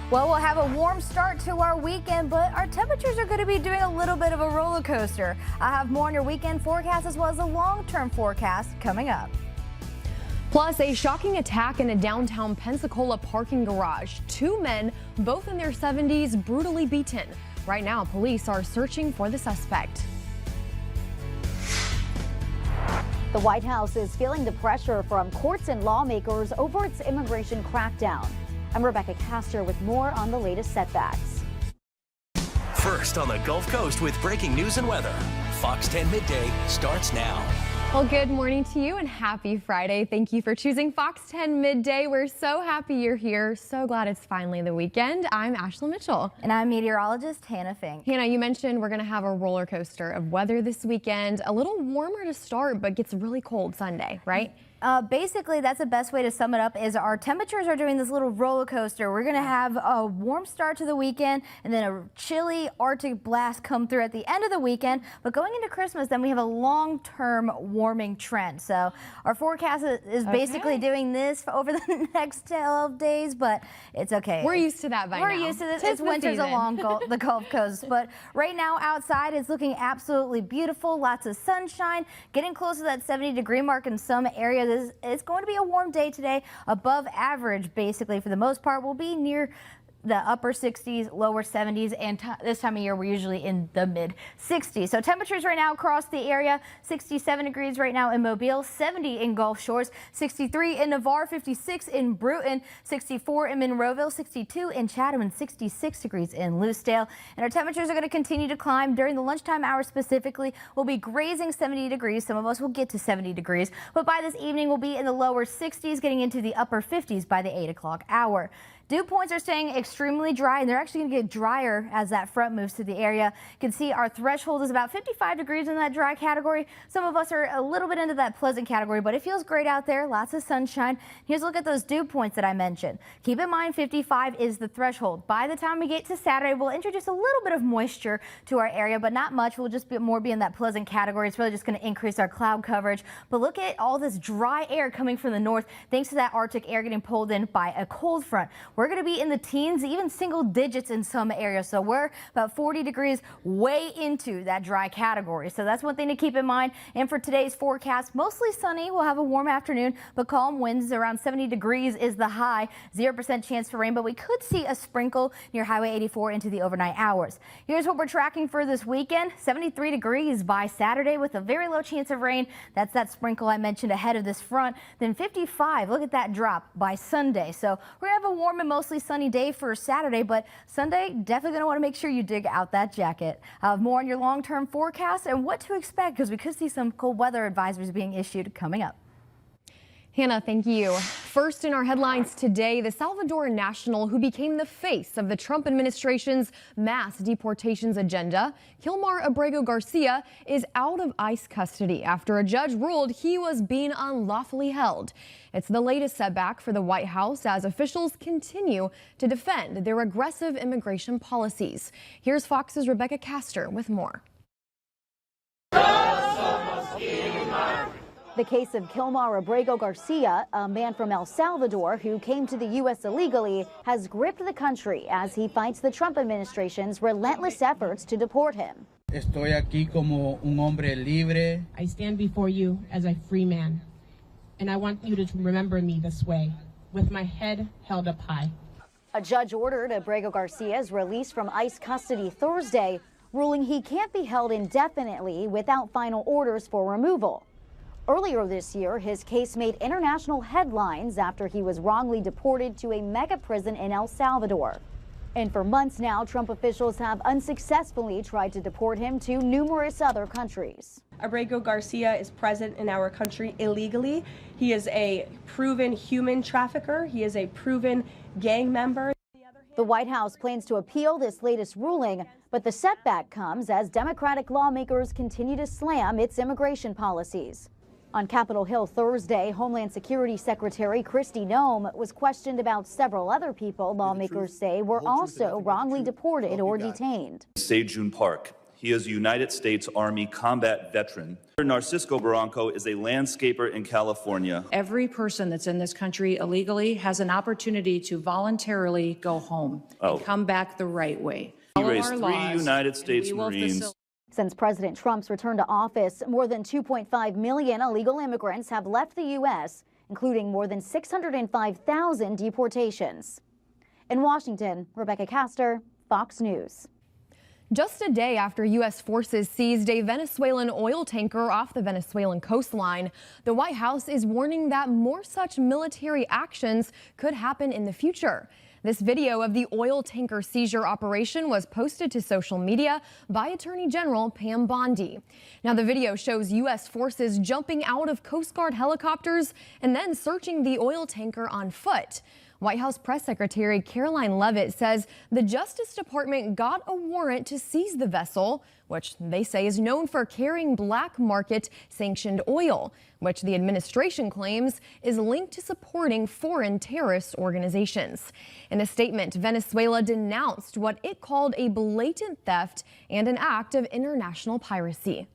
Well, we'll have a warm start to our weekend, but our temperatures are going to be doing a little bit of a roller coaster. I have more on your weekend forecast as well as a long-term forecast coming up. Plus, a shocking attack in a downtown Pensacola parking garage. 2 men, both in their 70s, brutally beaten. Right now, police are searching for the suspect. The White House is feeling the pressure from courts and lawmakers over its immigration crackdown. I'm Rebecca Castor with more on the latest setbacks. First on the Gulf Coast with breaking news and weather. Fox 10 Midday starts now. Well, good morning to you and happy Friday. Thank you for choosing Fox 10 Midday. We're so happy you're here. So glad it's finally the weekend. I'm Ashlyn Mitchell. And I'm meteorologist Hannah Fink. Hannah, you mentioned we're going to have a roller coaster of weather this weekend. A little warmer to start, but gets really cold Sunday, right? Basically, that's the best way to sum it up is our temperatures are doing this little roller coaster. We're going to have a warm start to the weekend and then a chilly Arctic blast come through at the end of the weekend. But going into Christmas, then we have a long-term warming trend. So our forecast is basically doing this for over the next 12 days, but it's okay. We're used to that by now. We're used to this. It's winters along the Gulf Coast. But right now outside it's looking absolutely beautiful. Lots of sunshine, getting close to that 70-degree mark in some areas. It's going to be a warm day today, above average basically for the most part. We'll be near the upper 60s, lower 70s, and this time of year we're usually in the mid 60s. So temperatures right now across the area: 67 degrees right now in Mobile, 70 in Gulf Shores, 63 in Navarre, 56 in Bruton, 64 in Monroeville, 62 in Chatham, and 66 degrees in Lucedale. And our temperatures are going to continue to climb during the lunchtime hours. Specifically, we'll be grazing 70 degrees. Some of us will get to 70 degrees, but by this evening we'll be in the lower 60s, getting into the upper 50s by the 8 o'clock hour. Dew points are staying extremely dry, and they're actually going to get drier as that front moves to the area. You can see our threshold is about 55 degrees in that dry category. Some of us are a little bit into that pleasant category, but it feels great out there. Lots of sunshine. Here's a look at those dew points that I mentioned. Keep in mind 55 is the threshold. By the time we get to Saturday, we'll introduce a little bit of moisture to our area, but not much. We'll just be in that pleasant category. It's really just going to increase our cloud coverage. But look at all this dry air coming from the north, thanks to that Arctic air getting pulled in by a cold front. We're going to be in the teens, even single digits in some areas. So we're about 40 degrees way into that dry category. So that's one thing to keep in mind. And for today's forecast, mostly sunny. We'll have a warm afternoon, but calm winds around 70 degrees is the high. 0% chance for rain, but we could see a sprinkle near Highway 84 into the overnight hours. Here's what we're tracking for this weekend: 73 degrees by Saturday with a very low chance of rain. That's that sprinkle I mentioned ahead of this front. Then 55, look at that drop by Sunday. So we're gonna have a warm and mostly sunny day for Saturday, but Sunday definitely going to want to make sure you dig out that jacket. I'll have more on your long-term forecast and what to expect, because we could see some cold weather advisories being issued coming up. Hannah, thank you. First in our headlines today, the Salvadoran national who became the face of the Trump administration's mass deportations agenda, Kilmar Abrego Garcia, is out of ICE custody after a judge ruled he was being unlawfully held. It's the latest setback for the White House as officials continue to defend their aggressive immigration policies. Here's Fox's Rebecca Castor with more. The case of Kilmar Abrego Garcia, a man from El Salvador who came to the U.S. illegally, has gripped the country as he fights the Trump administration's relentless efforts to deport him. Estoy aquí como un hombre libre. I stand before you as a free man, and I want you to remember me this way, with my head held up high. A judge ordered Abrego Garcia's release from ICE custody Thursday, ruling he can't be held indefinitely without final orders for removal. Earlier this year, his case made international headlines after he was wrongly deported to a mega prison in El Salvador. And for months now, Trump officials have unsuccessfully tried to deport him to numerous other countries. Abrego Garcia is present in our country illegally. He is a proven human trafficker. He is a proven gang member. The White House plans to appeal this latest ruling, but the setback comes as Democratic lawmakers continue to slam its immigration policies. On Capitol Hill Thursday, Homeland Security Secretary Kristi Noem was questioned about several other people lawmakers say were also wrongly deported or detained. Sejun Park He is a United States Army combat veteran. Narcisco Barranco is a landscaper in California. Every person that's in this country illegally has an opportunity to voluntarily go home and come back the right way. He raised 3 United States Marines. Since President Trump's return to office, more than 2.5 million illegal immigrants have left the U.S., including more than 605,000 deportations. In Washington, Rebecca Castor, Fox News. Just a day after U.S. forces seized a Venezuelan oil tanker off the Venezuelan coastline, the White House is warning that more such military actions could happen in the future. This video of the oil tanker seizure operation was posted to social media by Attorney General Pam Bondi. Now, the video shows U.S. forces jumping out of Coast Guard helicopters and then searching the oil tanker on foot. White House Press Secretary Caroline Leavitt says the Justice Department got a warrant to seize the vessel, which they say is known for carrying black market sanctioned oil, which the administration claims is linked to supporting foreign terrorist organizations. In a statement, Venezuela denounced what it called a blatant theft and an act of international piracy.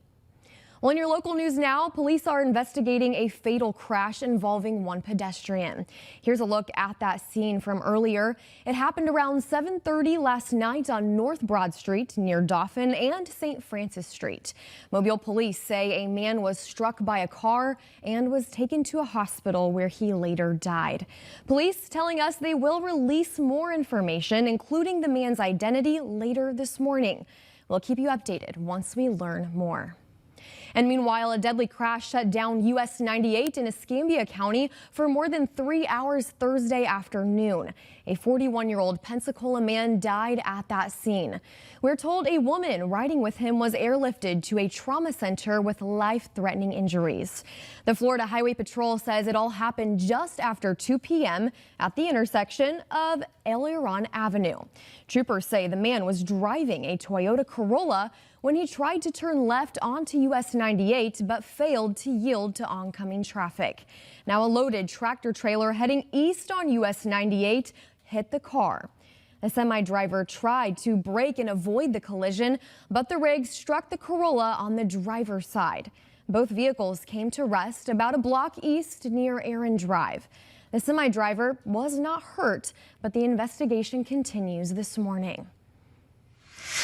Well, in your local news now, police are investigating a fatal crash involving one pedestrian. Here's a look at that scene from earlier. It happened around 7:30 last night on North Broad Street near Dauphin and St. Francis Street. Mobile police say a man was struck by a car and was taken to a hospital where he later died. Police telling us they will release more information, including the man's identity, later this morning. We'll keep you updated once we learn more. And meanwhile, a deadly crash shut down US 98 in Escambia County for more than 3 hours Thursday afternoon. A 41-year-old Pensacola man died at that scene. We're told a woman riding with him was airlifted to a trauma center with life-threatening injuries. The Florida Highway Patrol says it all happened just after 2 p.m. at the intersection of Aileron Avenue. Troopers say the man was driving a Toyota Corolla when he tried to turn left onto US 98 but failed to yield to oncoming traffic. Now, a loaded tractor trailer heading east on US 98 hit the car. The semi-driver tried to brake and avoid the collision, but the rig struck the Corolla on the driver's side. Both vehicles came to rest about a block east near Aaron Drive. The semi-driver was not hurt, but the investigation continues this morning.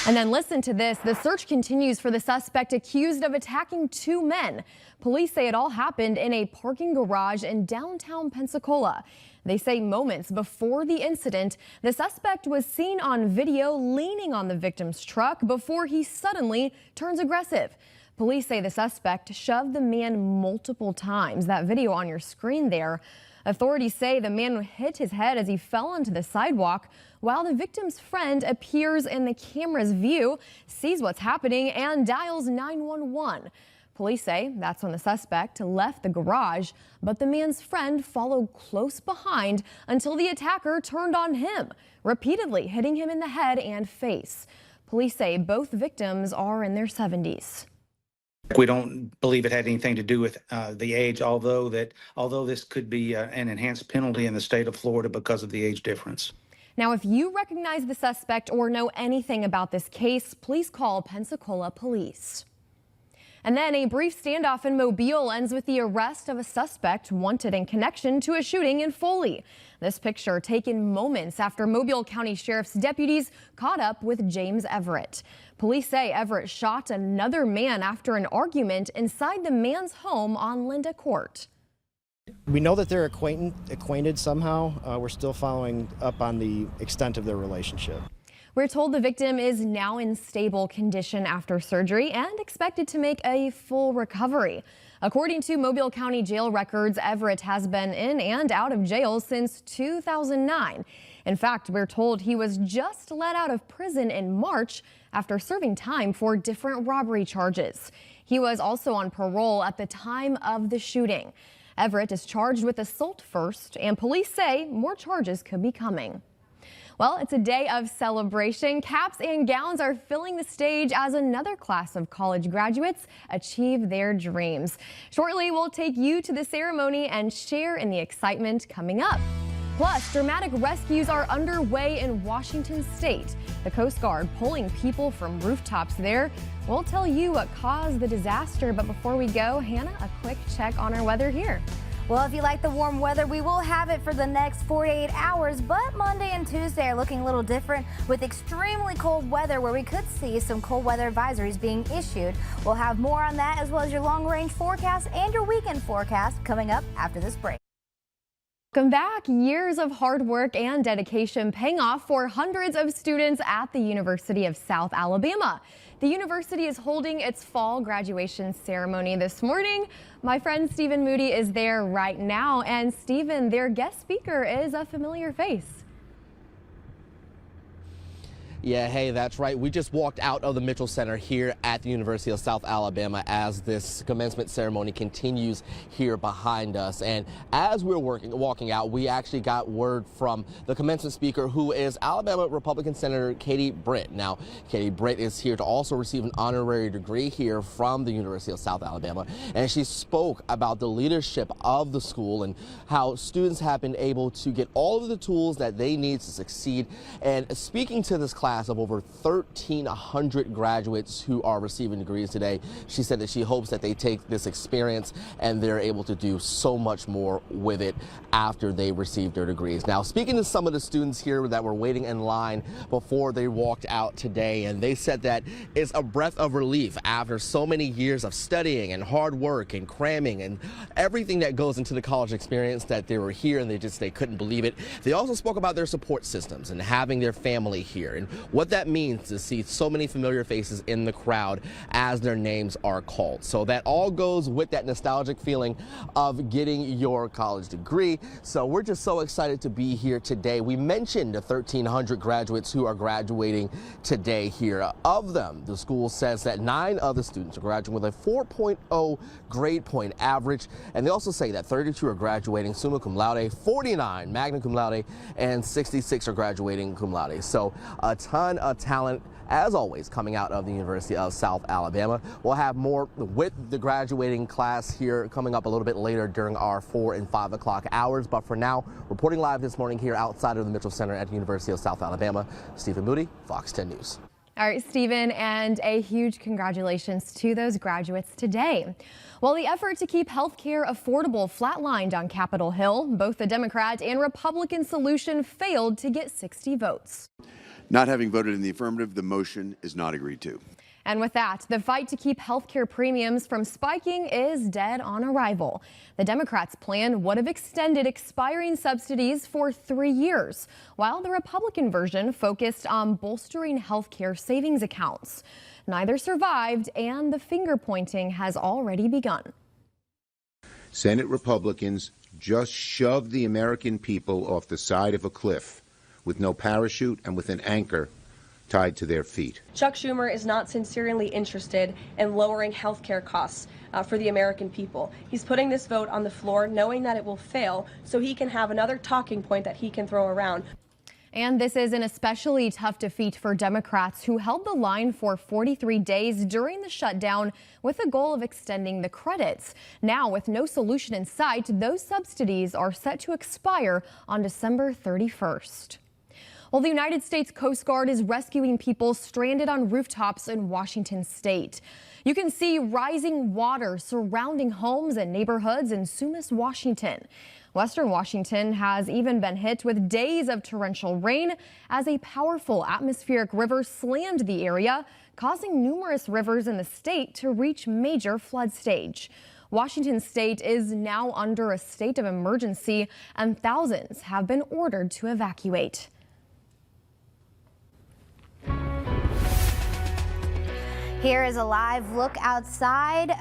And then listen to this. The search continues for the suspect accused of attacking 2 men. Police say it all happened in a parking garage in downtown Pensacola. They say moments before the incident, the suspect was seen on video leaning on the victim's truck before he suddenly turns aggressive. Police say the suspect shoved the man multiple times. That video on your screen there. Authorities say the man hit his head as he fell onto the sidewalk, while the victim's friend appears in the camera's view, sees what's happening, and dials 911. Police say that's when the suspect left the garage, but the man's friend followed close behind until the attacker turned on him, repeatedly hitting him in the head and face. Police say both victims are in their 70s. We don't believe it had anything to do with the age, although this could be an enhanced penalty in the state of Florida because of the age difference. Now, if you recognize the suspect or know anything about this case, please call Pensacola Police. And then a brief standoff in Mobile ends with the arrest of a suspect wanted in connection to a shooting in Foley. This picture taken moments after Mobile County Sheriff's deputies caught up with James Everett. Police say Everett shot another man after an argument inside the man's home on Linda Court. We know that they're acquainted somehow. We're still following up on the extent of their relationship. We're told the victim is now in stable condition after surgery and expected to make a full recovery. According to Mobile County jail records, Everett has been in and out of jail since 2009. In fact, we're told he was just let out of prison in March after serving time for different robbery charges. He was also on parole at the time of the shooting. Everett is charged with assault first, and police say more charges could be coming. Well, it's a day of celebration. Caps and gowns are filling the stage as another class of college graduates achieve their dreams. Shortly, we'll take you to the ceremony and share in the excitement coming up. Plus, dramatic rescues are underway in Washington state. The Coast Guard pulling people from rooftops there. We'll tell you what caused the disaster, but before we go, Hannah, a quick check on our weather here. Well, if you like the warm weather, we will have it for the next 48 hours, but Monday and Tuesday are looking a little different with extremely cold weather where we could see some cold weather advisories being issued. We'll have more on that as well as your long-range forecast and your weekend forecast coming up after this break. Welcome back. Years of hard work and dedication paying off for hundreds of students at the University of South Alabama. The university is holding its fall graduation ceremony this morning. My friend Stephen Moody is there right now. And Stephen, their guest speaker is a familiar face. Yeah, hey, that's right. We just walked out of the Mitchell Center here at the University of South Alabama as this commencement ceremony continues here behind us. And as we're walking out, we actually got word from the commencement speaker, who is Alabama Republican Senator Katie Britt. Now, Katie Britt is here to also receive an honorary degree here from the University of South Alabama. And she spoke about the leadership of the school and how students have been able to get all of the tools that they need to succeed. And speaking to this class of over 1,300 graduates who are receiving degrees today, she said that she hopes that they take this experience and they're able to do so much more with it after they receive their degrees. Now, speaking to some of the students here that were waiting in line before they walked out today, and they said that it's a breath of relief after so many years of studying and hard work and cramming and everything that goes into the college experience, that they were here and they couldn't believe it. They also spoke about their support systems and having their family here and what that means to see so many familiar faces in the crowd as their names are called. So that all goes with that nostalgic feeling of getting your college degree. So we're just so excited to be here today. We mentioned the 1,300 graduates who are graduating today here. Of them, the school says that 9 of the students are graduating with a 4.0 grade point average. And they also say that 32 are graduating summa cum laude, 49 magna cum laude, and 66 are graduating cum laude. So a ton of talent, as always, coming out of the University of South Alabama. We'll have more with the graduating class here coming up a little bit later during our 4 and 5 o'clock hours. But for now, reporting live this morning here outside of the Mitchell Center at the University of South Alabama, Stephen Moody, Fox 10 News. All right, Stephen, and a huge congratulations to those graduates today. Well, the effort to keep health care affordable flatlined on Capitol Hill. Both the Democrat and Republican solution failed to get 60 votes. Not having voted in the affirmative, the motion is not agreed to. And with that, the fight to keep health care premiums from spiking is dead on arrival. The Democrats' plan would have extended expiring subsidies for 3 years, while the Republican version focused on bolstering health care savings accounts. Neither survived, and the finger pointing has already begun. Senate Republicans just shoved the American people off the side of a cliff with no parachute and with an anchor tied to their feet. Chuck Schumer is not sincerely interested in lowering health care costs for the American people. He's putting this vote on the floor knowing that it will fail so he can have another talking point that he can throw around. And this is an especially tough defeat for Democrats, who held the line for 43 days during the shutdown with the goal of extending the credits. Now, with no solution in sight, those subsidies are set to expire on December 31st. Well, the United States Coast Guard is rescuing people stranded on rooftops in Washington state. You can see rising water surrounding homes and neighborhoods in Sumas, Washington. Western Washington has even been hit with days of torrential rain as a powerful atmospheric river slammed the area, causing numerous rivers in the state to reach major flood stage. Washington state is now under a state of emergency, and thousands have been ordered to evacuate. Here is a live look outside.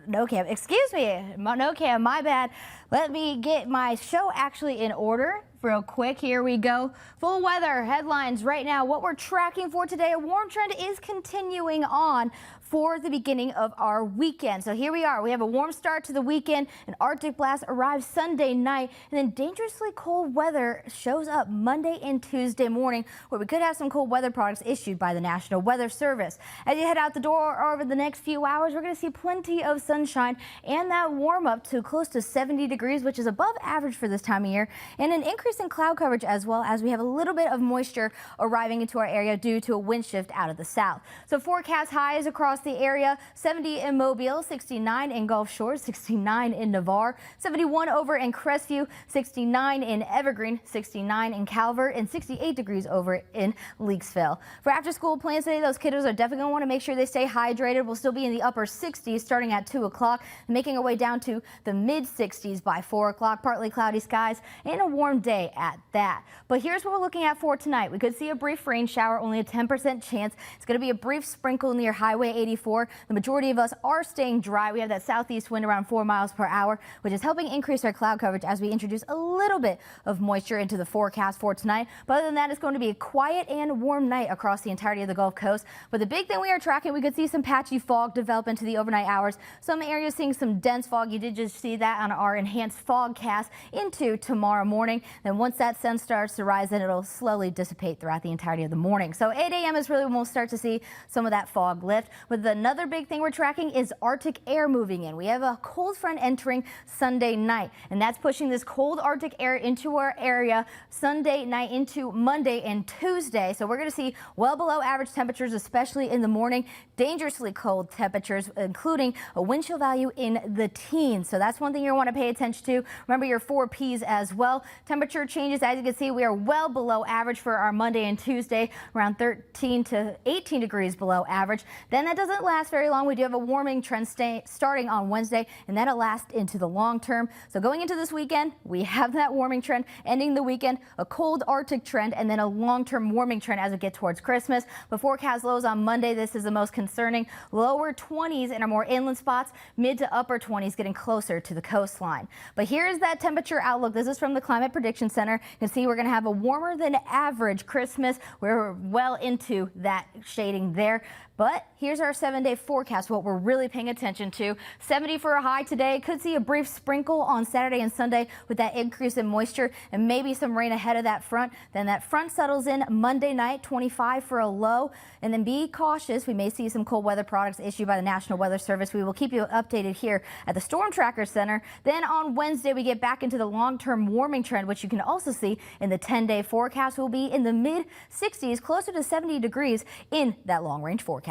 No cam, excuse me, no cam, my bad. Let me get my show actually in order real quick. Here we go. Full weather headlines right now. What we're tracking for today, a warm trend is continuing on for the beginning of our weekend. So here we are. We have a warm start to the weekend. An Arctic blast arrives Sunday night, and then dangerously cold weather shows up Monday and Tuesday morning, where we could have some cold weather products issued by the National Weather Service. As you head out the door over the next few hours, we're going to see plenty of sunshine and that warm up to close to 70 degrees. degrees, which is above average for this time of year, and an increase in cloud coverage as well, as we have a little bit of moisture arriving into our area due to a wind shift out of the south. So forecast highs across the area: 70 in Mobile, 69 in Gulf Shores, 69 in Navarre, 71 over in Crestview, 69 in Evergreen, 69 in Calvert, and 68 degrees over in Leakesville. For after school plans today, those kiddos are definitely going to want to make sure they stay hydrated. We'll still be in the upper 60s starting at 2 o'clock, making our way down to the mid 60s by 4 o'clock. Partly cloudy skies and a warm day at that. But here's what we're looking at for tonight. We could see a brief rain shower, only a 10% chance. It's going to be a brief sprinkle near Highway 84. The majority of us are staying dry. We have that southeast wind around 4 miles per hour, which is helping increase our cloud coverage as we introduce a little bit of moisture into the forecast for tonight. But other than that, it's going to be a quiet and warm night across the entirety of the Gulf Coast. But the big thing we are tracking, we could see some patchy fog develop into the overnight hours. Some areas seeing some dense fog. You did just see that on our enhanced fogcast into tomorrow morning. Then once that sun starts to rise, then it'll slowly dissipate throughout the entirety of the morning. So 8 a.m. is really when we'll start to see some of that fog lift. But another big thing we're tracking is Arctic air moving in. We have a cold front entering Sunday night, and that's pushing this cold Arctic air into our area Sunday night into Monday and Tuesday. So we're going to see well below average temperatures, especially in the morning. Dangerously cold temperatures, including a wind chill value in the teens. So that's one thing you want to pay attention to. Remember your 4 Ps as well. Temperature changes, as you can see, we are well below average for our Monday and Tuesday, around 13 to 18 degrees below average. Then that doesn't last very long. We do have a warming trend starting on Wednesday, and that'll last into the long term. So going into this weekend, we have that warming trend, ending the weekend, a cold Arctic trend, and then a long-term warming trend as we get towards Christmas. But forecast lows on Monday, this is the most concerning. Lower 20s in our more inland spots, mid to upper 20s getting closer to the coastline. But here's that temperature outlook. This is from the Climate Prediction Center. You can see we're going to have a warmer than average Christmas. We're well into that shading there. But here's our 7-day forecast, what we're really paying attention to. 70 for a high today. Could see a brief sprinkle on Saturday and Sunday with that increase in moisture and maybe some rain ahead of that front. Then that front settles in Monday night, 25 for a low. And then be cautious. We may see some cold weather products issued by the National Weather Service. We will keep you updated here at the Storm Tracker Center. Then on Wednesday, we get back into the long-term warming trend, which you can also see in the 10-day forecast. Will be in the mid-60s, closer to 70 degrees in that long-range forecast.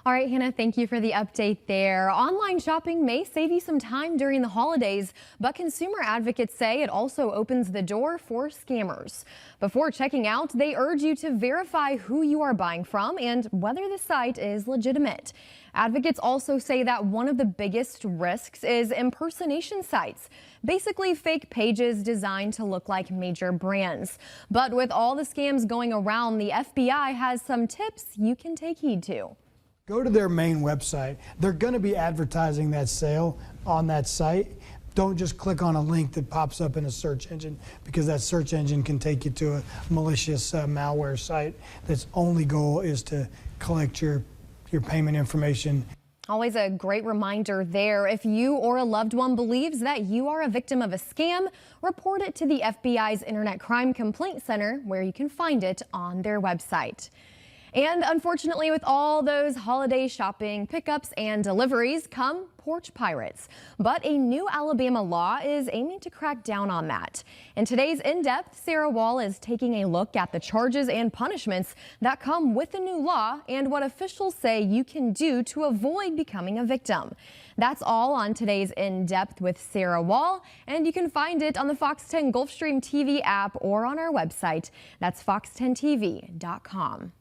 All right, Hannah, thank you for the update there. Online shopping may save you some time during the holidays, but consumer advocates say it also opens the door for scammers. Before checking out, they urge you to verify who you are buying from and whether the site is legitimate. Advocates also say that one of the biggest risks is impersonation sites, basically fake pages designed to look like major brands. But with all the scams going around, the FBI has some tips you can take heed to. Go to their main website. They're going to be advertising that sale on that site. Don't just click on a link that pops up in a search engine, because that search engine can take you to a malicious malware site that's only goal is to collect your payment information. Always a great reminder there. If you or a loved one believes that you are a victim of a scam, report it to the FBI's Internet Crime Complaint Center, where you can find it on their website. And unfortunately, with all those holiday shopping pickups and deliveries come porch pirates. But a new Alabama law is aiming to crack down on that. In today's In-Depth, Sarah Wall is taking a look at the charges and punishments that come with the new law and what officials say you can do to avoid becoming a victim. That's all on today's In-Depth with Sarah Wall, and you can find it on the Fox 10 Gulfstream TV app or on our website. That's fox10tv.com.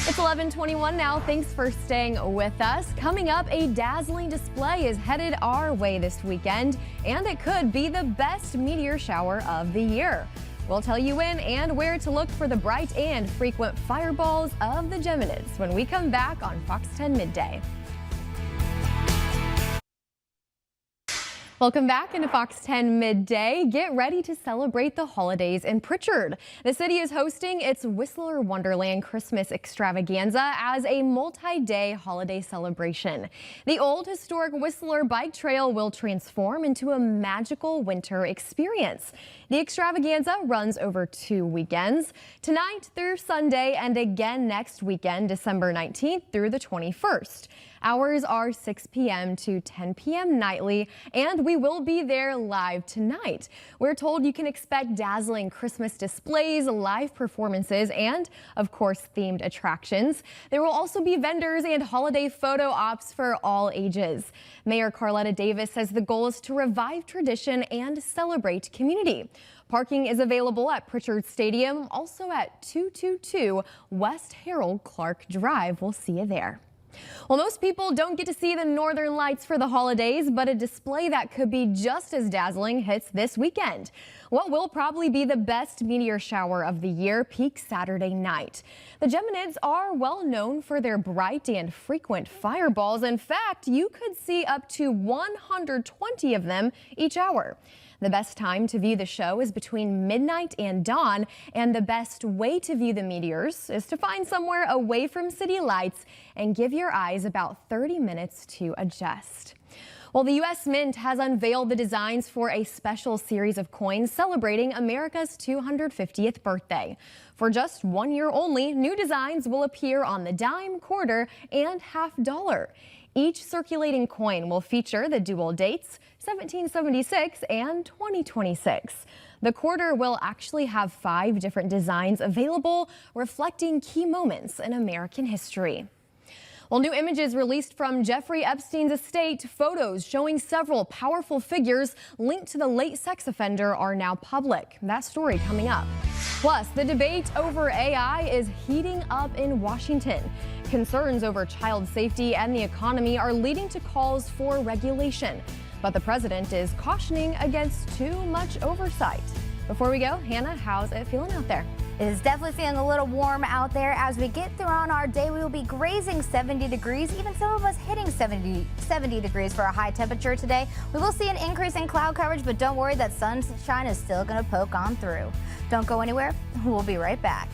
It's 11:21 now. Thanks for staying with us. Coming up, a dazzling display is headed our way this weekend, and it could be the best meteor shower of the year. We'll tell you when and where to look for the bright and frequent fireballs of the Geminids when we come back on Fox 10 Midday. Welcome back into Fox 10 Midday. Get ready to celebrate the holidays in Pritchard. The city is hosting its Whistler Wonderland Christmas Extravaganza as a multi-day holiday celebration. The old historic Whistler Bike Trail will transform into a magical winter experience. The extravaganza runs over 2 weekends, tonight through Sunday and again next weekend, December 19th through the 21st. Hours are 6 p.m. to 10 p.m. nightly, and we will be there live tonight. We're told you can expect dazzling Christmas displays, live performances, and, of course, themed attractions. There will also be vendors and holiday photo ops for all ages. Mayor Carletta Davis says the goal is to revive tradition and celebrate community. Parking is available at Pritchard Stadium, also at 222 West Harold Clark Drive. We'll see you there. Well, most people don't get to see the northern lights for the holidays, but a display that could be just as dazzling hits this weekend. What will probably be the best meteor shower of the year peaks Saturday night. The Geminids are well known for their bright and frequent fireballs. In fact, you could see up to 120 of them each hour. The best time to view the show is between midnight and dawn, and the best way to view the meteors is to find somewhere away from city lights and give your eyes about 30 minutes to adjust. Well, the U.S. Mint has unveiled the designs for a special series of coins celebrating America's 250th birthday. For just 1 year only, new designs will appear on the dime, quarter, and half dollar. Each circulating coin will feature the dual dates, 1776 and 2026. The quarter will actually have 5 different designs available, reflecting key moments in American history. Well, new images released from Jeffrey Epstein's estate, photos showing several powerful figures linked to the late sex offender are now public. That story coming up. Plus, the debate over AI is heating up in Washington. Concerns over child safety and the economy are leading to calls for regulation. But the president is cautioning against too much oversight. Before we go, Hannah, how's it feeling out there? It is definitely feeling a little warm out there. As we get through on our day, we will be grazing 70 degrees, even some of us hitting 70 degrees for a high temperature today. We will see an increase in cloud coverage, but don't worry, that sunshine is still going to poke on through. Don't go anywhere. We'll be right back.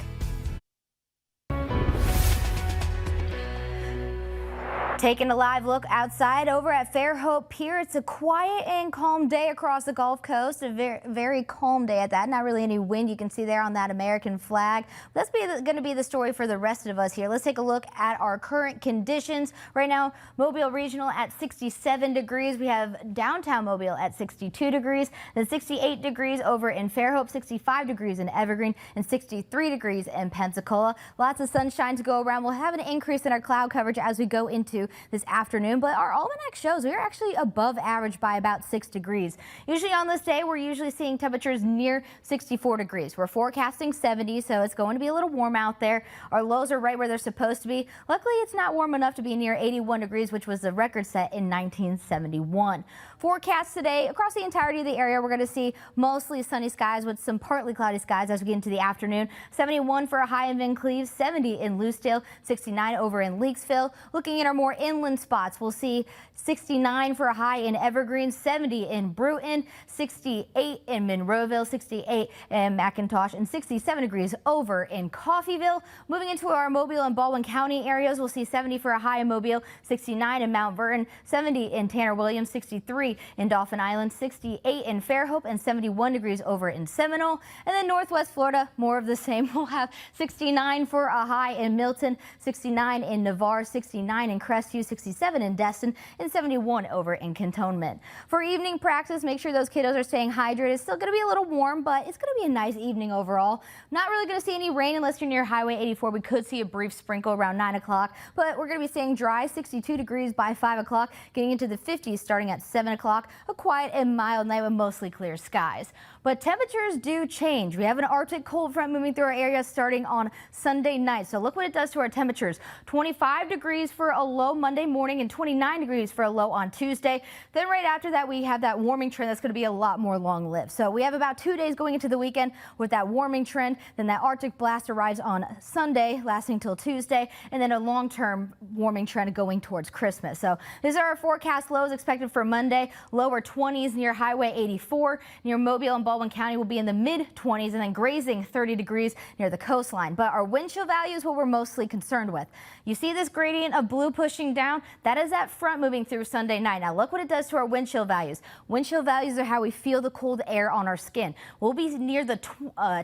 Taking a live look outside over at Fairhope Pier. It's a quiet and calm day across the Gulf Coast. A very calm day at that. Not really any wind you can see there on that American flag. That's going to be the story for the rest of us here. Let's take a look at our current conditions. Right now, Mobile Regional at 67 degrees. We have downtown Mobile at 62 degrees. Then 68 degrees over in Fairhope, 65 degrees in Evergreen, and 63 degrees in Pensacola. Lots of sunshine to go around. We'll have an increase in our cloud coverage as we go into this afternoon, but our almanac shows we are actually above average by about 6 degrees. Usually on this day, we're usually seeing temperatures near 64 degrees. We're forecasting 70, so it's going to be a little warm out there. Our lows are right where they're supposed to be. Luckily, it's not warm enough to be near 81 degrees, which was the record set in 1971. Forecast today across the entirety of the area, we're going to see mostly sunny skies with some partly cloudy skies as we get into the afternoon. 71 for a high in Van Cleve, 70 in Lucedale, 69 over in Leakesville. Looking at our more inland spots, we'll see 69 for a high in Evergreen, 70 in Bruton, 68 in Monroeville, 68 in McIntosh, and 67 degrees over in Coffeyville. Moving into our Mobile and Baldwin County areas, we'll see 70 for a high in Mobile, 69 in Mount Vernon, 70 in Tanner Williams, 63 in Dauphin Island, 68 in Fairhope, and 71 degrees over in Seminole. And then Northwest Florida, more of the same. We'll have 69 for a high in Milton, 69 in Navarre, 69 in Crestview, 67 in Destin, and 71 over in Cantonment. For evening practice, make sure those kiddos are staying hydrated. It's still going to be a little warm, but it's going to be a nice evening overall. Not really going to see any rain unless you're near Highway 84. We could see a brief sprinkle around 9 o'clock, but we're going to be staying dry, 62 degrees by 5 o'clock, getting into the 50s starting at 7 o'clock. A quiet and mild night with mostly clear skies. But temperatures do change. We have an Arctic cold front moving through our area starting on Sunday night. So look what it does to our temperatures. 25 degrees for a low Monday morning and 29 degrees for a low on Tuesday. Then right after that, we have that warming trend that's going to be a lot more long-lived. So we have about 2 days going into the weekend with that warming trend. Then that Arctic blast arrives on Sunday, lasting till Tuesday, and then a long-term warming trend going towards Christmas. So these are our forecast lows expected for Monday. Lower 20s near Highway 84, near Mobile and Baldwin Baldwin County will be in the mid-20s and then grazing 30 degrees near the coastline. But our wind chill value is what we're mostly concerned with. You see this gradient of blue pushing down? That is that front moving through Sunday night. Now look what it does to our wind chill values. Wind chill values are how we feel the cold air on our skin. We'll be near the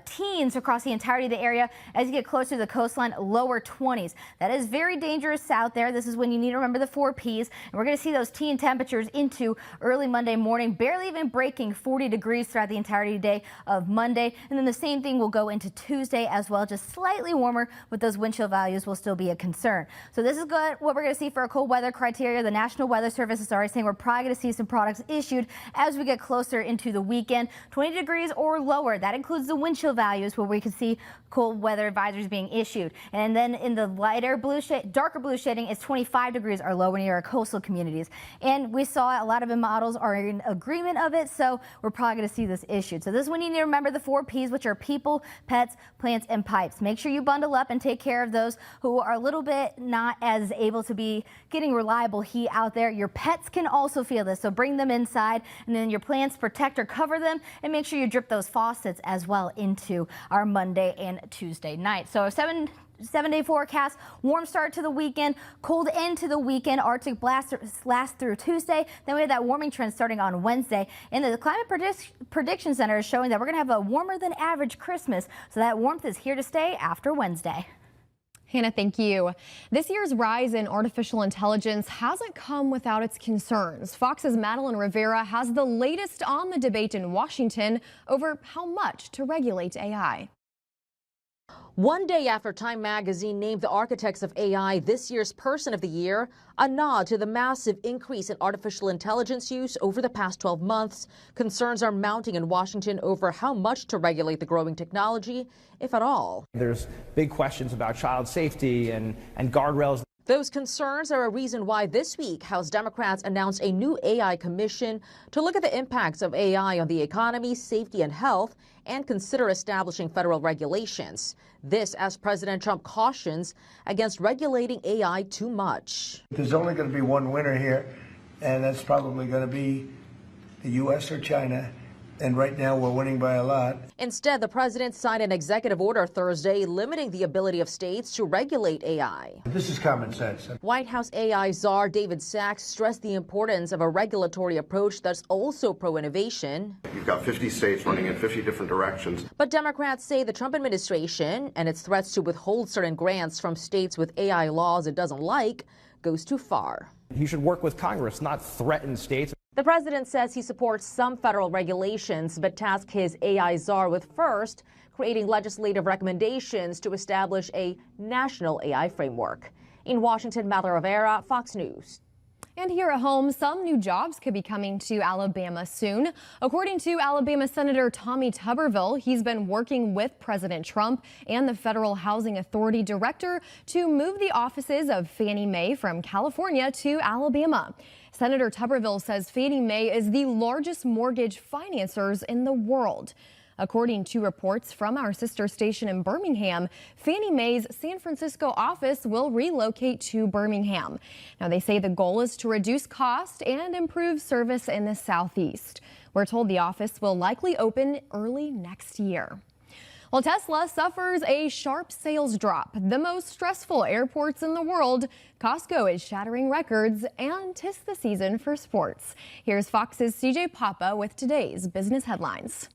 teens across the entirety of the area. As you get closer to the coastline, lower 20s. That is very dangerous out there. This is when you need to remember the 4 Ps. And we're going to see those teen temperatures into early Monday morning, barely even breaking 40 degrees throughout the entirety day of Monday. And then the same thing will go into Tuesday as well, just slightly warmer, but those wind chill values will still be a concern. So this is what we're going to see for our cold weather criteria. The National Weather Service is already saying we're probably going to see some products issued as we get closer into the weekend. 20 degrees or lower. That includes the wind chill values where we can see cold weather advisories being issued. And then in the lighter blue shade, darker blue shading is 25 degrees or lower near our coastal communities. And we saw a lot of the models are in agreement of it, so we're probably going to see this issued. So this is when you need to remember the 4 Ps, which are people, pets, plants, and pipes. Make sure you bundle up and take care of those who are a little bit not as able to be getting reliable heat out there. Your pets can also feel this, so bring them inside, and then your plants, protect or cover them, and make sure you drip those faucets as well into our Monday and Tuesday night. So 7-day forecast, warm start to the weekend, cold end to the weekend. Arctic blast lasts through Tuesday. Then we have that warming trend starting on Wednesday. And the Climate Prediction Center is showing that we're going to have a warmer than average Christmas. So that warmth is here to stay after Wednesday. Hannah, thank you. This year's rise in artificial intelligence hasn't come without its concerns. Fox's Madeline Rivera has the latest on the debate in Washington over how much to regulate AI. One day after Time magazine named the architects of AI this year's Person of the Year, a nod to the massive increase in artificial intelligence use over the past 12 months, concerns are mounting in Washington over how much to regulate the growing technology, if at all. There's big questions about child safety and guardrails. Those concerns are a reason why this week House Democrats announced a new AI commission to look at the impacts of AI on the economy, safety, and health, and consider establishing federal regulations. This as President Trump cautions against regulating AI too much. There's only going to be one winner here, and that's probably going to be the U.S. or China. And right now we're winning by a lot. Instead, the president signed an executive order Thursday limiting the ability of states to regulate AI. This is common sense. White House AI czar David Sachs stressed the importance of a regulatory approach that's also pro-innovation. You've got 50 states running in 50 different directions. But Democrats say the Trump administration and its threats to withhold certain grants from states with AI laws it doesn't like goes too far. You should work with Congress, not threaten states. The president says he supports some federal regulations, but tasked his AI czar with first creating legislative recommendations to establish a national AI framework. In Washington, Madeline Rivera, Fox News. And here at home, some new jobs could be coming to Alabama soon. According to Alabama Senator Tommy Tuberville, he's been working with President Trump and the Federal Housing Authority director to move the offices of Fannie Mae from California to Alabama. Senator Tuberville says Fannie Mae is the largest mortgage financiers in the world. According to reports from our sister station in Birmingham, Fannie Mae's San Francisco office will relocate to Birmingham. Now, they say the goal is to reduce cost and improve service in the Southeast. We're told the office will likely open early next year. Well, Tesla suffers a sharp sales drop. The most stressful airports in the world, Costco is shattering records, and 'tis the season for sports. Here's Fox's CJ Papa with today's business headlines.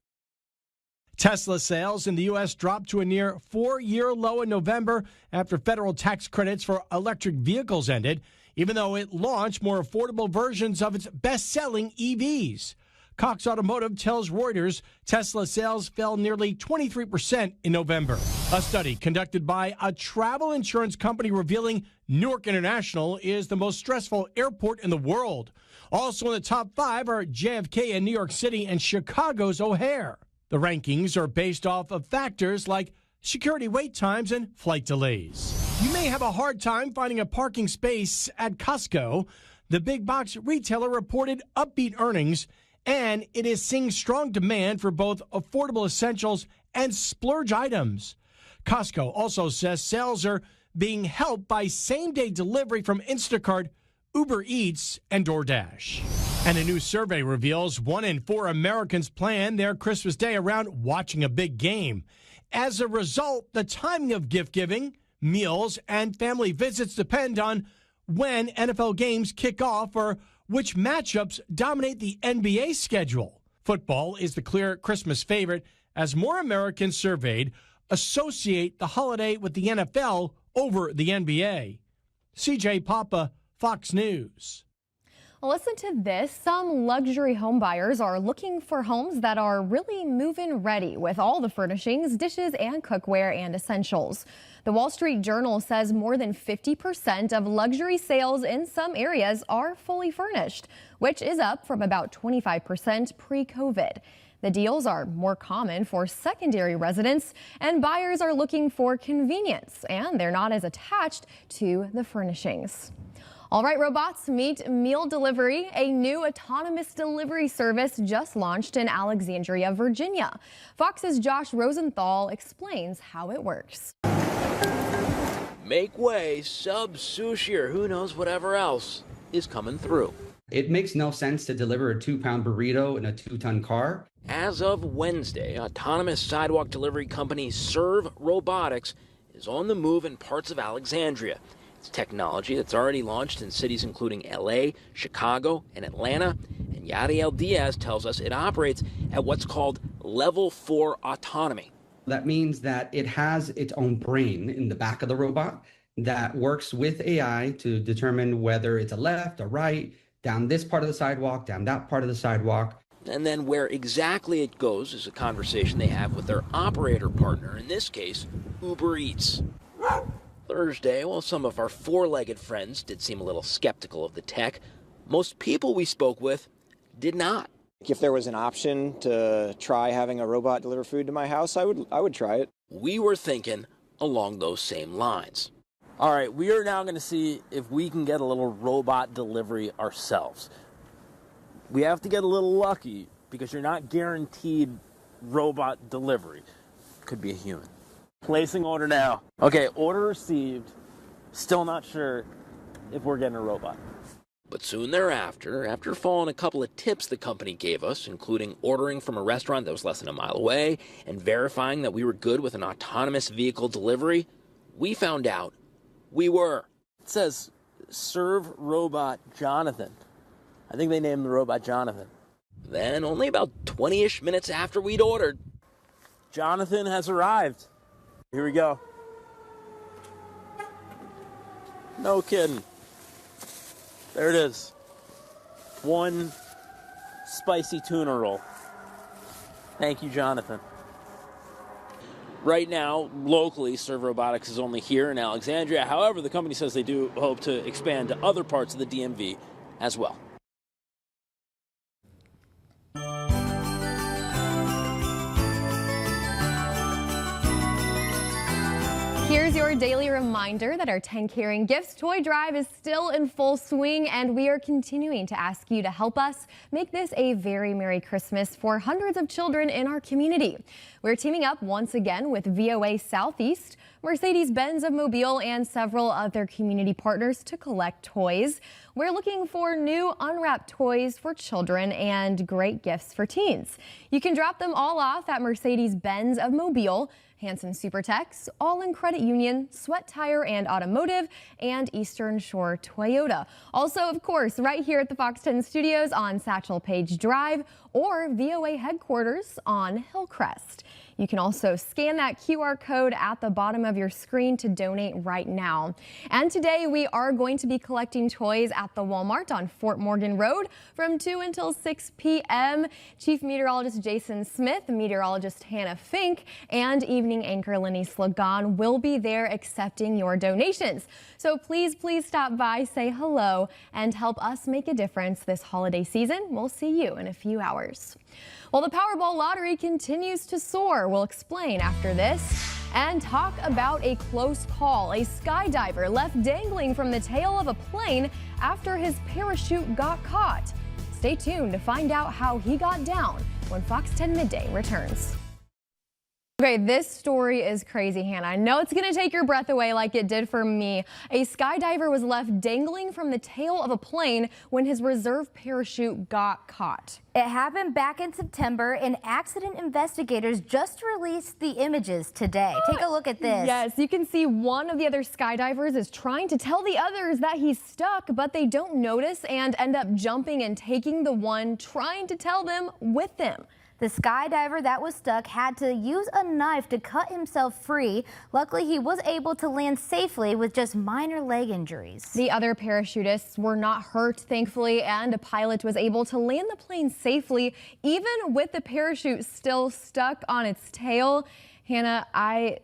Tesla sales in the U.S. dropped to a near 4-year low in November after federal tax credits for electric vehicles ended, even though it launched more affordable versions of its best-selling EVs. Cox Automotive tells Reuters Tesla sales fell nearly 23% in November. A study conducted by a travel insurance company revealing Newark International is the most stressful airport in the world. Also in the top 5 are JFK in New York City and Chicago's O'Hare. The rankings are based off of factors like security wait times and flight delays. You may have a hard time finding a parking space at Costco. The big box retailer reported upbeat earnings, and it is seeing strong demand for both affordable essentials and splurge items. Costco also says sales are being helped by same-day delivery from Instacart, Uber Eats, and DoorDash. And a new survey reveals 1 in 4 Americans plan their Christmas Day around watching a big game. As a result, the timing of gift giving, meals, and family visits depend on when NFL games kick off or which matchups dominate the NBA schedule. Football is the clear Christmas favorite as more Americans surveyed associate the holiday with the NFL over the NBA. CJ Papa, Fox News. Listen to this. Some luxury home buyers are looking for homes that are really move-in ready with all the furnishings, dishes, and cookware and essentials. The Wall Street Journal says more than 50% of luxury sales in some areas are fully furnished, which is up from about 25% pre-COVID. The deals are more common for secondary residents, and buyers are looking for convenience, and they're not as attached to the furnishings. All right, robots, meet meal delivery. A new autonomous delivery service just launched in Alexandria, Virginia. Fox's Josh Rosenthal explains how it works. Make way, sub sushi, or who knows whatever else is coming through. It makes no sense to deliver a 2-pound burrito in a 2-ton car. As of Wednesday, autonomous sidewalk delivery company Serve Robotics is on the move in parts of Alexandria. It's technology that's already launched in cities including LA, Chicago, and Atlanta. And Yadiel Diaz tells us it operates at what's called level 4 autonomy. That means that it has its own brain in the back of the robot that works with AI to determine whether it's a left or right, down this part of the sidewalk, down that part of the sidewalk. And then where exactly it goes is a conversation they have with their operator partner, in this case, Uber Eats. Thursday, while some of our four-legged friends did seem a little skeptical of the tech, most people we spoke with did not. If there was an option to try having a robot deliver food to my house, I would try it. We were thinking along those same lines. All right, we are now going to see if we can get a little robot delivery ourselves. We have to get a little lucky because you're not guaranteed robot delivery. Could be a human. Placing order now. Okay, order received. Still not sure if we're getting a robot. But soon thereafter, after following a couple of tips the company gave us, including ordering from a restaurant that was less than a mile away and verifying that we were good with an autonomous vehicle delivery, we found out we were. It says, Serve Robot Jonathan. I think they named the robot Jonathan. Then, only about 20-ish minutes after we'd ordered, Jonathan has arrived. Here we go. No kidding. There it is. One spicy tuna roll. Thank you, Jonathan. Right now, locally, Serve Robotics is only here in Alexandria. However, the company says they do hope to expand to other parts of the DMV as well. Here's your daily reminder that our 10 Caring Gifts toy drive is still in full swing, and we are continuing to ask you to help us make this a very Merry Christmas for hundreds of children in our community. We're teaming up once again with VOA Southeast, Mercedes-Benz of Mobile, and several other community partners to collect toys. We're looking for new unwrapped toys for children and great gifts for teens. You can drop them all off at Mercedes-Benz of Mobile, Hanson Supertex, All-In Credit Union, Sweat Tire and Automotive, and Eastern Shore Toyota. Also, of course, right here at the Fox 10 studios on Satchel Paige Drive or VOA headquarters on Hillcrest. You can also scan that QR code at the bottom of your screen to donate right now. And today we are going to be collecting toys at the Walmart on Fort Morgan Road from 2 until 6 p.m. Chief Meteorologist Jason Smith, Meteorologist Hannah Fink, and evening anchor Lenny Slagon will be there accepting your donations. So please stop by, say hello, and help us make a difference this holiday season. We'll see you in a few hours. Well, the Powerball lottery continues to soar. We'll explain after this and talk about a close call. A skydiver left dangling from the tail of a plane after his parachute got caught. Stay tuned to find out how he got down when Fox 10 Midday returns. Okay, this story is crazy, Hannah. I know it's going to take your breath away like it did for me. A skydiver was left dangling from the tail of a plane when his reserve parachute got caught. It happened back in September, and accident investigators just released the images today. Take a look at this. Yes, you can see one of the other skydivers is trying to tell the others that he's stuck, but they don't notice and end up jumping and taking the one trying to tell them with them. The skydiver that was stuck had to use a knife to cut himself free. Luckily, he was able to land safely with just minor leg injuries. The other parachutists were not hurt, thankfully, and a pilot was able to land the plane safely, even with the parachute still stuck on its tail. Hannah, I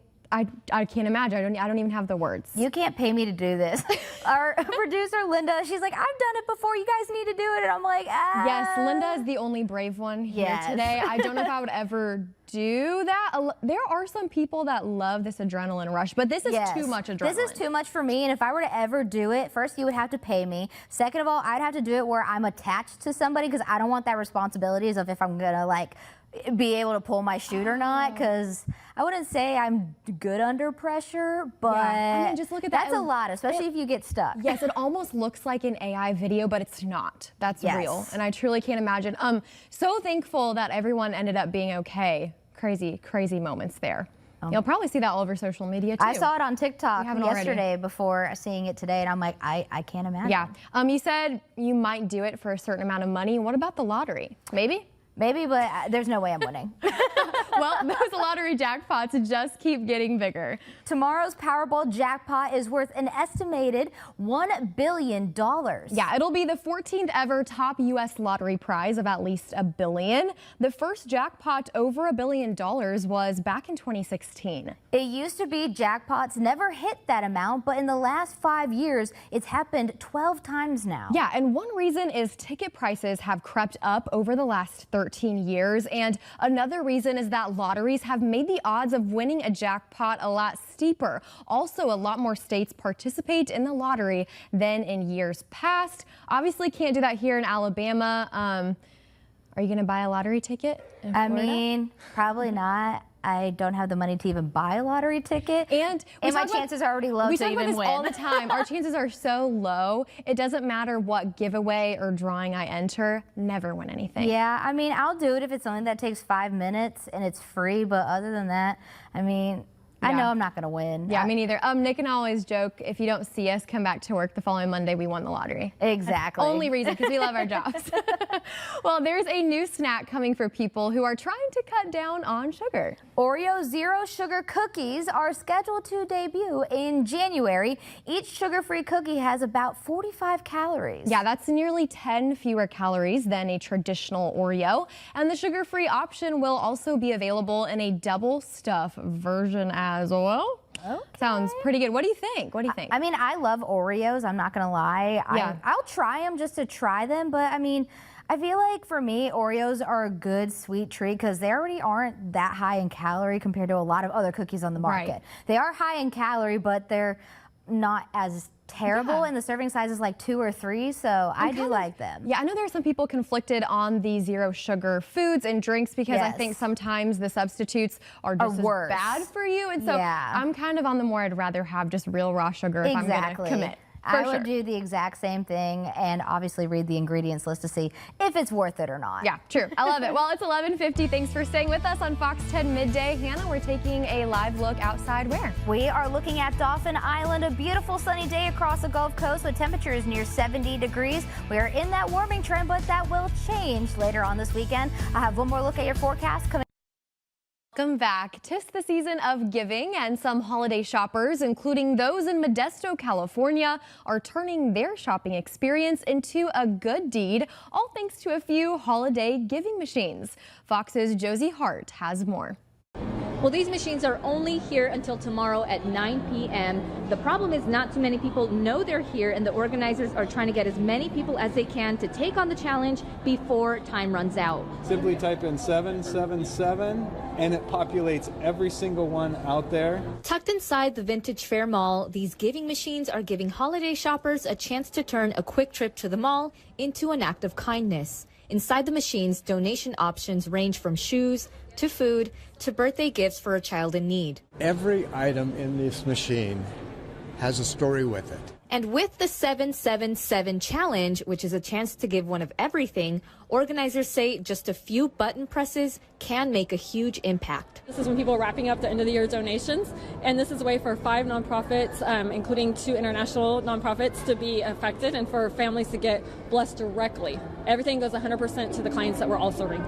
can't imagine. I don't even have the words. You can't pay me to do this. Our producer, Linda, she's like, I've done it before. You guys need to do it. And I'm like, ah. Yes, Linda is the only brave one here today. I don't know if I would ever do that. There are some people that love this adrenaline rush, but this is too much adrenaline. This is too much for me, and if I were to ever do it, first, you would have to pay me. Second of all, I'd have to do it where I'm attached to somebody, because I don't want that responsibilities of if I'm gonna like be able to pull my chute or not, because I wouldn't say I'm good under pressure, but I mean, just look at that. That's a lot, especially if you get stuck. Yes, it almost looks like an AI video, but it's not. That's real, and I truly can't imagine. So thankful that everyone ended up being okay. Crazy moments there. You'll probably see that all over social media too. I saw it on TikTok yesterday before seeing it today, and I'm like, I can't imagine. Yeah. You said you might do it for a certain amount of money. What about the lottery? Maybe? Maybe, but there's no way I'm winning. Well, those lottery jackpots just keep getting bigger. Tomorrow's Powerball jackpot is worth an estimated $1 billion. Yeah, it'll be the 14th ever top U.S. lottery prize of at least $1 billion. The first jackpot over $1 billion was back in 2016. It used to be jackpots never hit that amount, but in the last 5 years, it's happened 12 times now. Yeah, and one reason is ticket prices have crept up over the last 13 years. And another reason is that lotteries have made the odds of winning a jackpot a lot steeper. Also, a lot more states participate in the lottery than in years past. Obviously, can't do that here in Alabama. Are you going to buy a lottery ticket in Florida? I mean, probably not. I don't have the money to even buy a lottery ticket. And my chances are already low to even win. We talk about this all the time. Our chances are so low. It doesn't matter what giveaway or drawing I enter, never win anything. Yeah, I mean, I'll do it if it's something that takes 5 minutes and it's free. But other than that, I mean, I know I'm not going to win. Yeah, me neither. Nick and I always joke, if you don't see us come back to work the following Monday, we won the lottery. Exactly. Only reason, because we love our jobs. Well, there's a new snack coming for people who are trying to cut down on sugar. Oreo Zero Sugar Cookies are scheduled to debut in January. Each sugar-free cookie has about 45 calories. Yeah, that's nearly 10 fewer calories than a traditional Oreo. And the sugar-free option will also be available in a double stuff version as well. Okay. Sounds pretty good. What do you think? I mean, I love Oreos. I'm not going to lie. Yeah. I'll try them just to try them. But I mean, I feel like for me, Oreos are a good sweet treat because they already aren't that high in calorie compared to a lot of other cookies on the market. Right. They are high in calorie, but they're not as terrible, and the serving size is like 2 or 3, so I do like them. Yeah, I know there are some people conflicted on the zero sugar foods and drinks because I think sometimes the substitutes are just as bad for you, and so I'm kind of on the more I'd rather have just real raw sugar if I'm going to commit. I would do the exact same thing and obviously read the ingredients list to see if it's worth it or not. Yeah, true. I love it. Well, it's 11:50. Thanks for staying with us on Fox 10 Midday. Hannah, we're taking a live look outside where? We are looking at Dauphin Island, a beautiful sunny day across the Gulf Coast with temperatures near 70 degrees. We are in that warming trend, but that will change later on this weekend. I have one more look at your forecast coming. Welcome back. 'Tis the season of giving, and some holiday shoppers, including those in Modesto, California, are turning their shopping experience into a good deed, all thanks to a few holiday giving machines. Fox's Josie Hart has more. Well, these machines are only here until tomorrow at 9 p.m. The problem is not too many people know they're here, and the organizers are trying to get as many people as they can to take on the challenge before time runs out. Simply type in 777 and it populates every single one out there. Tucked inside the Vintage Fair Mall, these giving machines are giving holiday shoppers a chance to turn a quick trip to the mall into an act of kindness. Inside the machines, donation options range from shoes to food to birthday gifts for a child in need. Every item in this machine has a story with it. And with the 777 challenge, which is a chance to give one of everything, organizers say just a few button presses can make a huge impact. This is when people are wrapping up the end of the year donations, and this is a way for 5 nonprofits, including 2 international nonprofits, to be affected and for families to get blessed directly. Everything goes 100% to the clients that we're all serving.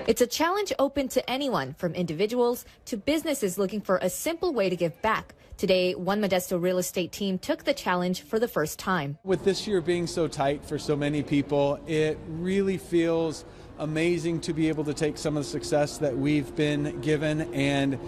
It's a challenge open to anyone, from individuals to businesses looking for a simple way to give back. Today, one Modesto real estate team took the challenge for the first time. With this year being so tight for so many people, it really feels amazing to be able to take some of the success that we've been given and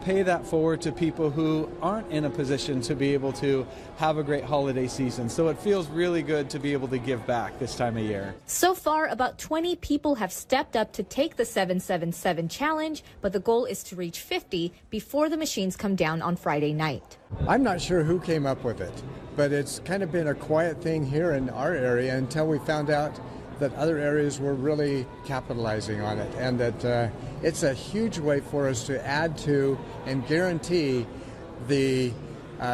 pay that forward to people who aren't in a position to be able to have a great holiday season. So it feels really good to be able to give back this time of year. So far, about 20 people have stepped up to take the 777 challenge, but the goal is to reach 50 before the machines come down on Friday night. I'm not sure who came up with it, but it's kind of been a quiet thing here in our area until we found out that other areas were really capitalizing on it, and that it's a huge way for us to add to and guarantee the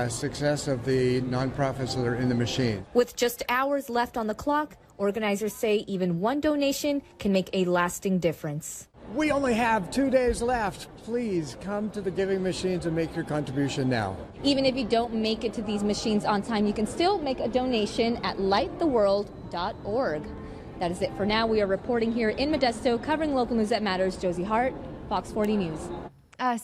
success of the nonprofits that are in the machine. With just hours left on the clock, organizers say even one donation can make a lasting difference. We only have 2 days left. Please come to the giving machines and make your contribution now. Even if you don't make it to these machines on time, you can still make a donation at lighttheworld.org. That is it for now. We are reporting here in Modesto, covering local news that matters. Josie Hart, Fox 40 News.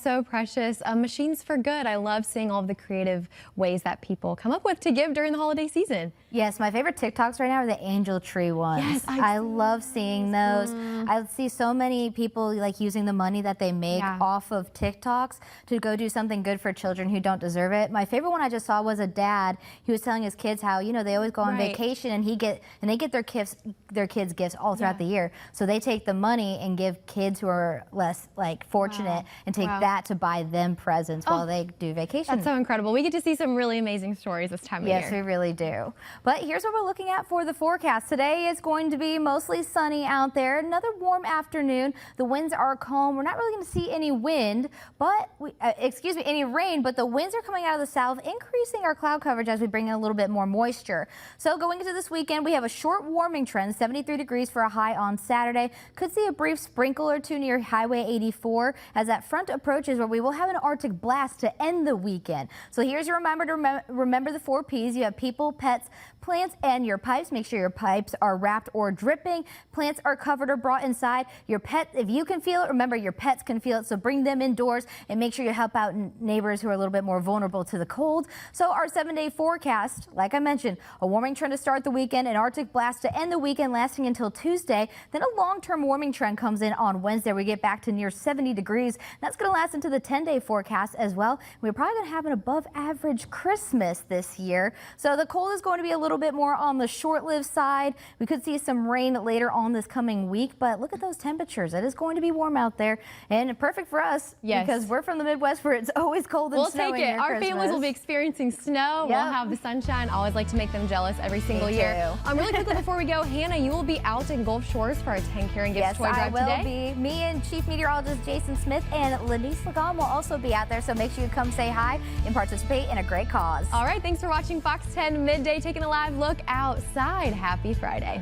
So precious. Machines for Good. I love seeing all of the creative ways that people come up with to give during the holiday season. Yes, my favorite TikToks right now are the angel tree ones. Yes, I love seeing those. I see so many people like using the money that they make off of TikToks to go do something good for children who don't deserve it. My favorite one I just saw was a dad. He was telling his kids how, you know, they always go on vacation and they get their kids gifts all throughout the year. So they take the money and give kids who are less like fortunate and take that to buy them presents while they do vacation. That's so incredible. We get to see some really amazing stories this time of year. Yes, we really do. But here's what we're looking at for the forecast. Today is going to be mostly sunny out there. Another warm afternoon. The winds are calm. We're not really going to see any wind, but any rain, but the winds are coming out of the south, increasing our cloud coverage as we bring in a little bit more moisture. So going into this weekend, we have a short warming trend, 73 degrees for a high on Saturday. Could see a brief sprinkle or two near Highway 84 as that front approaches, where we will have an Arctic blast to end the weekend. So here's your reminder to remember the 4 Ps. You have people, pets, plants, and your pipes. Make sure your pipes are wrapped or dripping. Plants are covered or brought inside. Your pet, if you can feel it, remember your pets can feel it. So bring them indoors and make sure you help out neighbors who are a little bit more vulnerable to the cold. So our 7-day forecast, like I mentioned, a warming trend to start the weekend, an Arctic blast to end the weekend lasting until Tuesday. Then a long-term warming trend comes in on Wednesday. We get back to near 70 degrees. That's going to last into the 10-day forecast as well. We're probably going to have an above average Christmas this year. So the cold is going to be a little bit more on the short-lived side. We could see some rain later on this coming week, but look at those temperatures. It is going to be warm out there and perfect for us because we're from the Midwest where it's always cold and snowing. We'll take it. Our Christmas. families will be experiencing snow. We'll have the sunshine. I always like to make them jealous every single year. Really quickly before we go, Hannah, you will be out in Gulf Shores for our 10 Care and Gifts toy drive today. Yes, I will be. Me and Chief Meteorologist Jason Smith and Lanice Lagom will also be out there, so make sure you come say hi and participate in a great cause. All right, thanks for watching Fox 10 Midday, taking a live look outside. Happy Friday.